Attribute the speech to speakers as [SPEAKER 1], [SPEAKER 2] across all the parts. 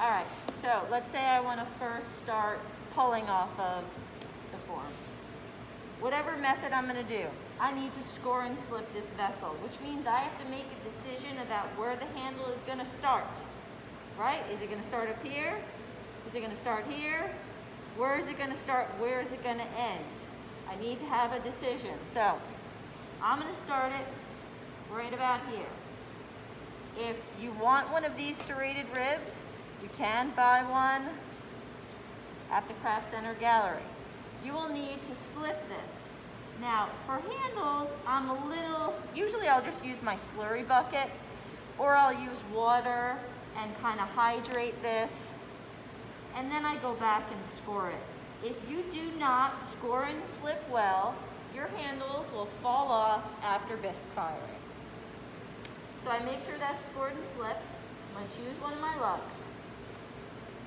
[SPEAKER 1] All right, so let's say I want to first start pulling off of the form. Whatever method I'm going to do, I need to score and slip this vessel, which means I have to make a decision about where the handle is going to start, right? Is it going to start up here? Is it going to start here? Where is it going to start? Where is it going to end? I need to have a decision. So I'm going to start it right about here. If you want one of these serrated ribs, you can buy one at the Craft Center Gallery. You will need to slip this. Now, for handles, usually I'll just use my slurry bucket, or I'll use water and kind of hydrate this, and then I go back and score it. If you do not score and slip well, your handles will fall off after bisque firing. So I make sure that's scored and slipped. I'm going to choose one of my lugs.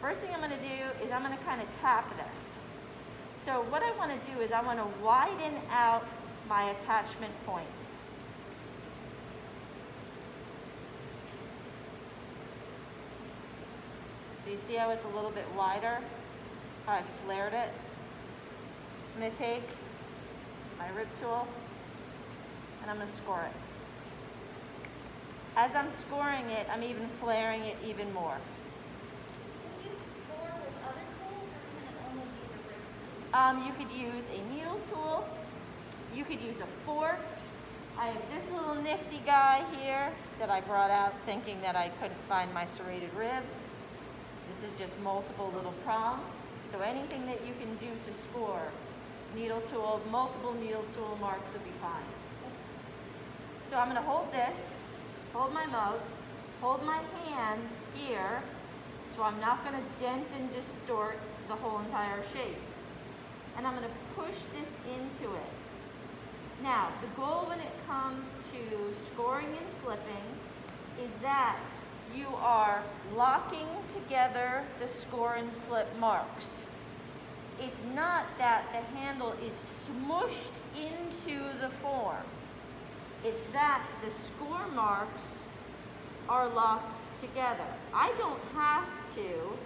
[SPEAKER 1] First thing I'm going to do is I'm going to kind of tap this. So what I want to do is I want to widen out my attachment point. Do you see how it's a little bit wider? How I flared it? I'm going to take my rib tool and I'm going to score it. As I'm scoring it, I'm even flaring it even more.
[SPEAKER 2] Can you score with other tools, or can it only be the rib tool?
[SPEAKER 1] You could use a needle tool. You could use a fork. I have this little nifty guy here that I brought out thinking that I couldn't find my serrated rib. This is just multiple little prongs. So anything that you can do to score, needle tool, multiple needle tool marks would be fine. So I'm going to hold this. Hold my mug, hold my hand here, so I'm not going to dent and distort the whole entire shape. And I'm going to push this into it. Now, the goal when it comes to scoring and slipping is that you are locking together the score and slip marks. It's not that the handle is smooshed into the form. It's that the score marks are locked together. I don't have to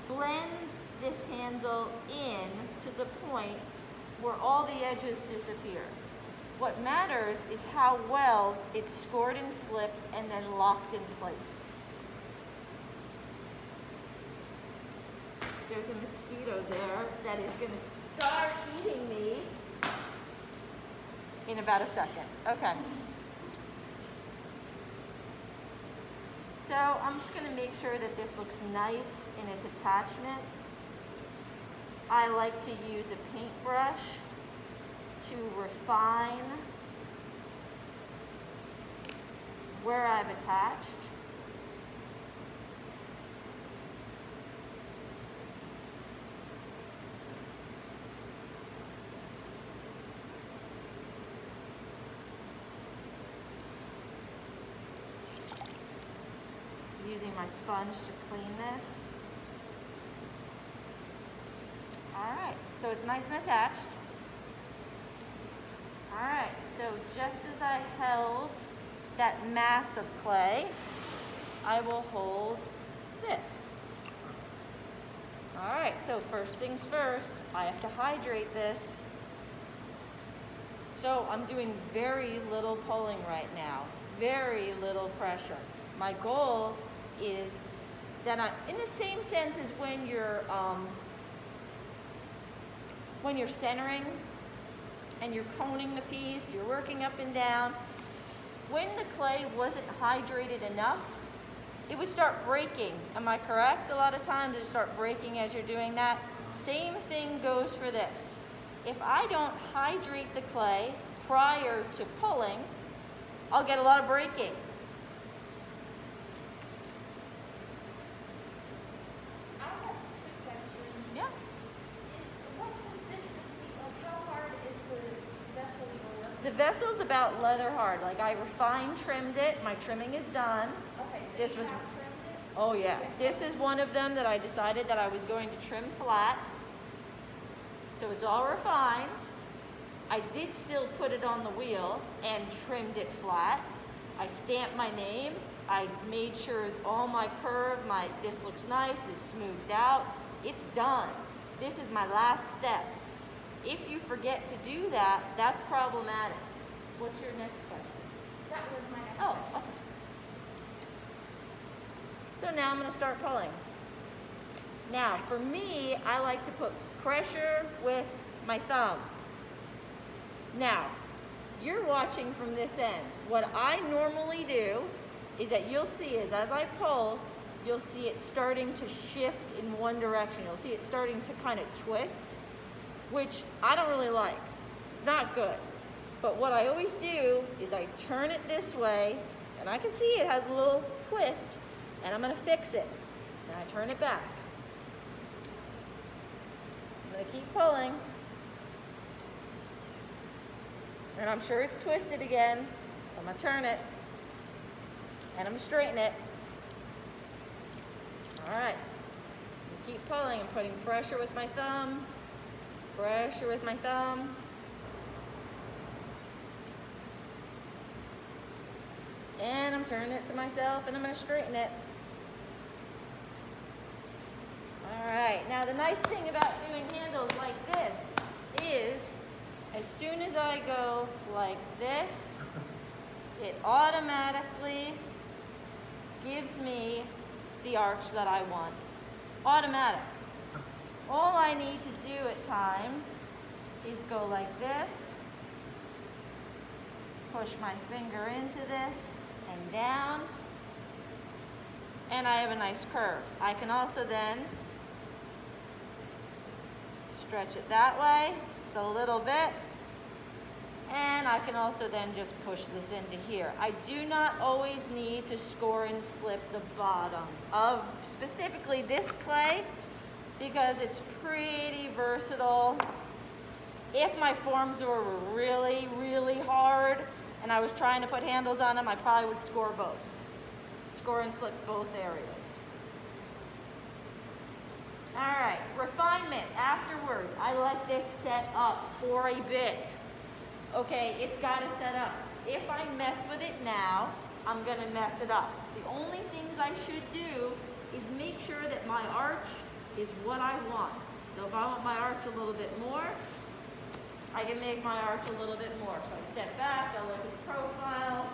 [SPEAKER 1] blend this handle in to the point where all the edges disappear. What matters is how well it's scored and slipped and then locked in place. There's a mosquito there that is going to start eating me in about a second. Okay. So I'm just going to make sure that this looks nice in its attachment. I like to use a paintbrush to refine where I've attached. Using my sponge to clean this. All right, so it's nice and attached. All right, so just as I held that mass of clay, I will hold this. All right, so first things first, I have to hydrate this. So I'm doing very little pulling right now, very little pressure. My goal is that in the same sense as when you're centering and you're coning the piece, you're working up and down. When the clay wasn't hydrated enough, it would start breaking. Am I correct? A lot of times it would start breaking as you're doing that. Same thing goes for this. If I don't hydrate the clay prior to pulling, I'll get a lot of breaking. The vessel's about leather hard. Like I refined trimmed it. My trimming is done.
[SPEAKER 2] Okay, so
[SPEAKER 1] This
[SPEAKER 2] you
[SPEAKER 1] was,
[SPEAKER 2] have trimmed it?
[SPEAKER 1] oh yeah. This is one of them that I decided that I was going to trim flat. So it's all refined. I did still put it on the wheel and trimmed it flat. I stamped my name I made sure all my curve, this looks nice, this smoothed out. It's done. This is my last step. If you forget to do that, that's problematic. What's your next question?
[SPEAKER 2] That was my next
[SPEAKER 1] Oh,
[SPEAKER 2] question.
[SPEAKER 1] okay. So now I'm going to start pulling. Now, for me, I like to put pressure with my thumb. Now, you're watching from this end. What I normally do is that you'll see is as I pull, you'll see it starting to shift in one direction. You'll see it starting to kind of twist, which I don't really like. It's not good. But what I always do is I turn it this way, and I can see it has a little twist, and I'm going to fix it. And I turn it back. I'm going to keep pulling. And I'm sure it's twisted again, so I'm going to turn it. And I'm going to straighten it. All right. Keep pulling. I'm putting pressure with my thumb. Pressure with my thumb. And I'm turning it to myself, and I'm going to straighten it. All right. Now, the nice thing about doing handles like this is as soon as I go like this, it automatically gives me the arch that I want. Automatic. All I need to do at times is go like this, push my finger into this and down, and I have a nice curve. I can also then stretch it that way, just a little bit, and I can also then just push this into here. I do not always need to score and slip the bottom of specifically this clay because it's pretty versatile. If my forms were really, really hard and I was trying to put handles on them, I probably would score both. Score and slip both areas. All right, refinement afterwards. I let this set up for a bit. Okay, it's got to set up. If I mess with it now, I'm going to mess it up. The only things I should do is make sure that my arch is what I want. So if I want my arch a little bit more, I can make my arch a little bit more. So I step back, I look at the profile,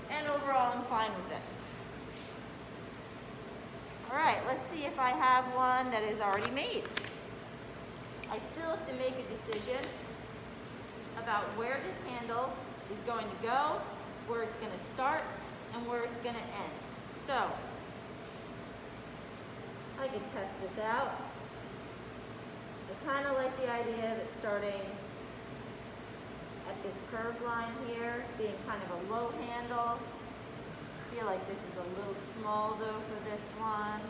[SPEAKER 1] and overall I'm fine with it. All right, let's see if I have one that is already made. I still have to make a decision about where this handle is going to go, where it's going to start, and where it's going to end. So, I can test this out. I kind of like the idea of it starting at this curved line here, being kind of a low handle. I feel like this is a little small though for this one.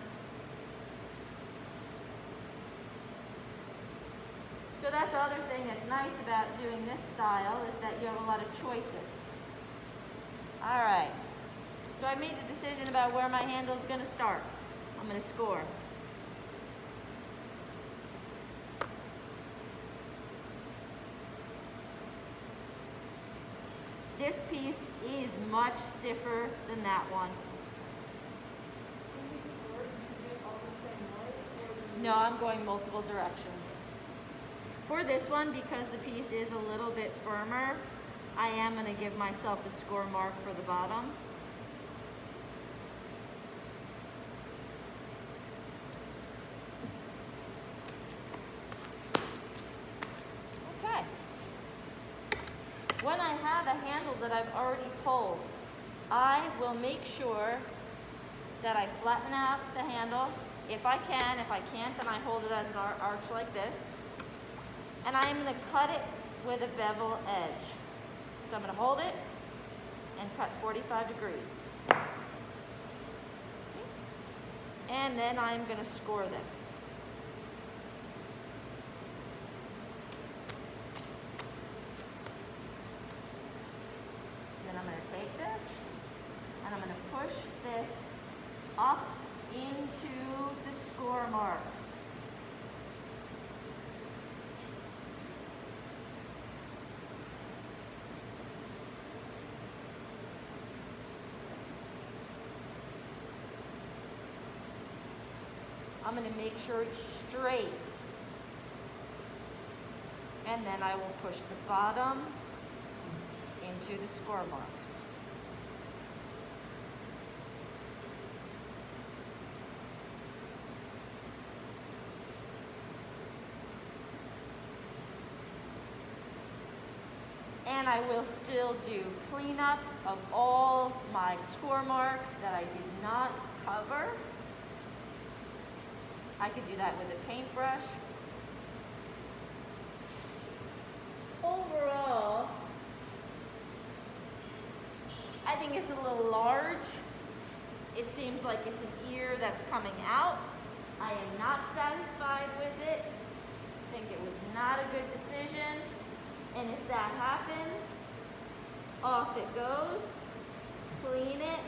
[SPEAKER 1] So that's the other thing that's nice about doing this style is that you have a lot of choices. All right, so I made the decision about where my handle is going to start. I'm going to score. This piece is much stiffer than that one. No, I'm going multiple directions. For this one, because the piece is a little bit firmer, I am going to give myself a score mark for the bottom. Okay. When I have a handle that I've already pulled, I will make sure that I flatten out the handle if I can. If I can't, then I hold it as an arch like this. And I'm going to cut it with a bevel edge. So I'm going to hold it and cut 45 degrees. And then I'm going to score this. Then I'm going to take this and I'm going to push this up into the score marks. I'm going to make sure it's straight. And then I will push the bottom into the score marks. And I will still do cleanup of all my score marks that I did not cover. I could do that with a paintbrush. Overall, I think it's a little large. It seems like it's an ear that's coming out. I am not satisfied with it. I think it was not a good decision. And if that happens, off it goes. Clean it,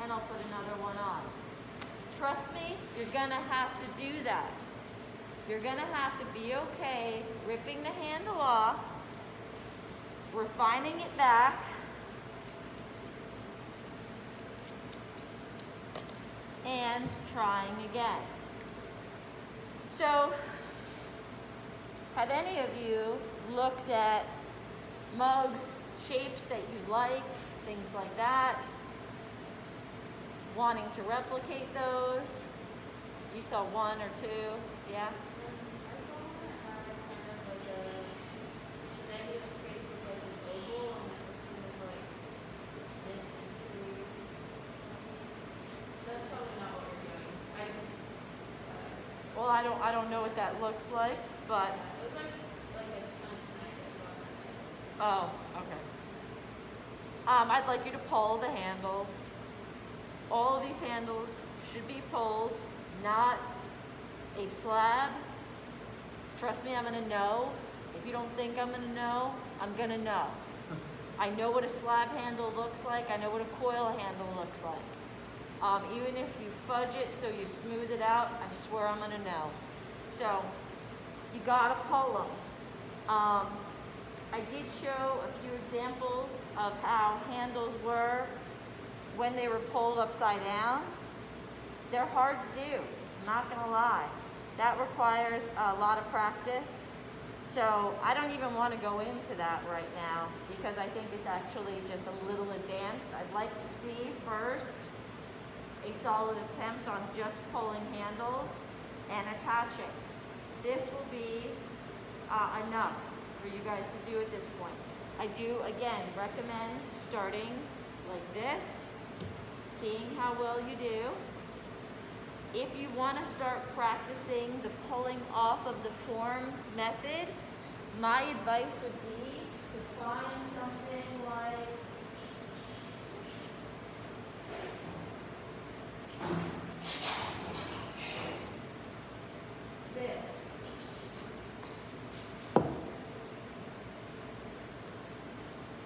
[SPEAKER 1] and I'll put another one on. Trust me, you're gonna have to do that. You're gonna have to be okay ripping the handle off, refining it back, and trying again. So, have any of you looked at mugs, shapes that you like, things like that, wanting to replicate those? You saw one or two, yeah? Well, I don't know what that looks like, but
[SPEAKER 2] It was like a chunk kind of.
[SPEAKER 1] oh, okay. I'd like you to pull the handles. All of these handles should be pulled, not a slab. Trust me, I'm gonna know. If you don't think I'm gonna know, I'm gonna know. I know what a slab handle looks like. I know what a coil handle looks like. Even if you fudge it so you smooth it out, I swear I'm gonna know. So, you gotta pull them. I did show a few examples of how handles were when they were pulled upside down. They're hard to do, I'm not gonna lie. That requires a lot of practice. So I don't even want to go into that right now because I think it's actually just a little advanced. I'd like to see first a solid attempt on just pulling handles and attaching. This will be enough for you guys to do at this point. I do, again, recommend starting like this, seeing how well you do. If you want to start practicing the pulling off of the form method, my advice would be to find something like this.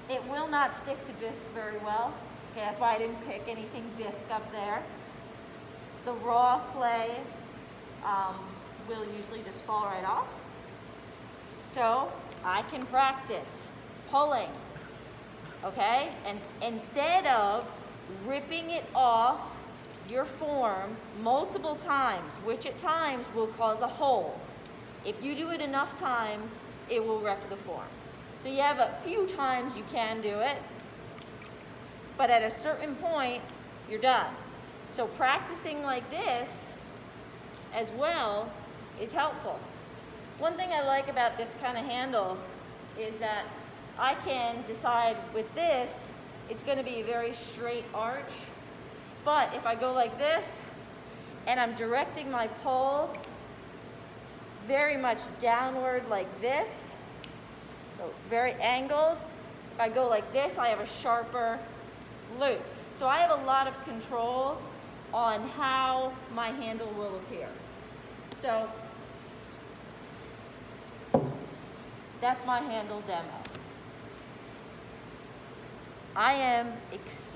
[SPEAKER 1] It will not stick to bisque very well. Okay, that's why I didn't pick anything bisque up there. The raw clay will usually just fall right off. So I can practice pulling, okay? And instead of ripping it off your form multiple times, which at times will cause a hole. If you do it enough times, it will wreck the form. So you have a few times you can do it, but at a certain point, you're done. So practicing like this as well is helpful. One thing I like about this kind of handle is that I can decide with this, it's going to be a very straight arch. But if I go like this and I'm directing my pull very much downward like this, so very angled, if I go like this, I have a sharper loop. So I have a lot of control on how my handle will appear. So that's my handle demo. I am excited.